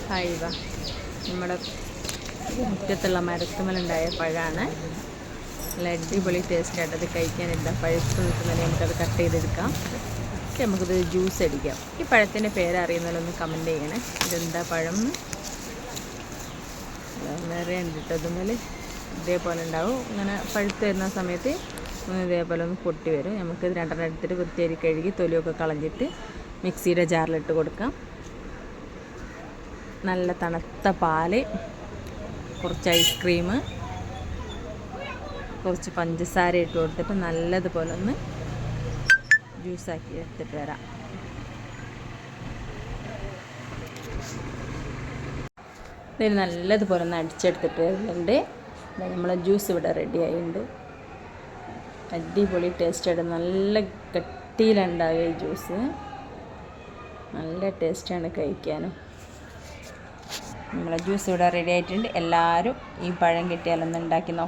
ഹൈവ നമ്മുടെ മുറ്റത്തുള്ള മരത്തുമലുണ്ടായ പഴമാണ്. നല്ല അടിപൊളി ടേസ്റ്റ് ആയിട്ട് അത് കഴിക്കാനില്ല. പഴുത്ത് നിൽക്കുന്നതിന് നമുക്കത് കട്ട് ചെയ്തെടുക്കാം. ഓക്കെ, നമുക്കിത് ജ്യൂസ് അടിക്കാം. ഈ പഴത്തിൻ്റെ പേരറിയുന്നതിലൊന്ന് കമൻറ്റ് ചെയ്യണേ. ഇതെന്താ പഴം വേറെ ഉണ്ട് അതുമേൽ ഇതേപോലെ ഉണ്ടാവും. ഇങ്ങനെ പഴുത്ത് വരുന്ന സമയത്ത് ഇതേപോലെ ഒന്ന് പൊട്ടി വരും. നമുക്കിത് രണ്ടെണ്ണം എടുത്തിട്ട് വൃത്തിയായി കഴുകി തൊലിയൊക്കെ കളഞ്ഞിട്ട് മിക്സിയുടെ ജാറിലിട്ട് കൊടുക്കാം. നല്ല തണുത്ത പാല്, കുറച്ച് ഐസ്ക്രീം, കുറച്ച് പഞ്ചസാര ഇട്ട് കൊടുത്തിട്ട് നല്ലതുപോലെ ഒന്ന് ജ്യൂസാക്കി എടുത്തിട്ട് വരാം. ഇതിൽ നല്ലതുപോലെ ഒന്ന് അടിച്ചെടുത്തിട്ട് വരുന്നുണ്ട്. നമ്മളെ ജ്യൂസ് ഇവിടെ റെഡി ആയിട്ടുണ്ട്. അടിപൊളി ടേസ്റ്റായിട്ട് നല്ല കട്ടിയിലുണ്ടാവുക ഈ ജ്യൂസ്. നല്ല ടേസ്റ്റാണ് കഴിക്കാനും. നമ്മളെ ജ്യൂസ് ഇവിടെ റെഡി ആയിട്ടുണ്ട്. എല്ലാവരും ഈ പഴം കിട്ടിയാലൊന്ന് ഉണ്ടാക്കി നോക്കാം.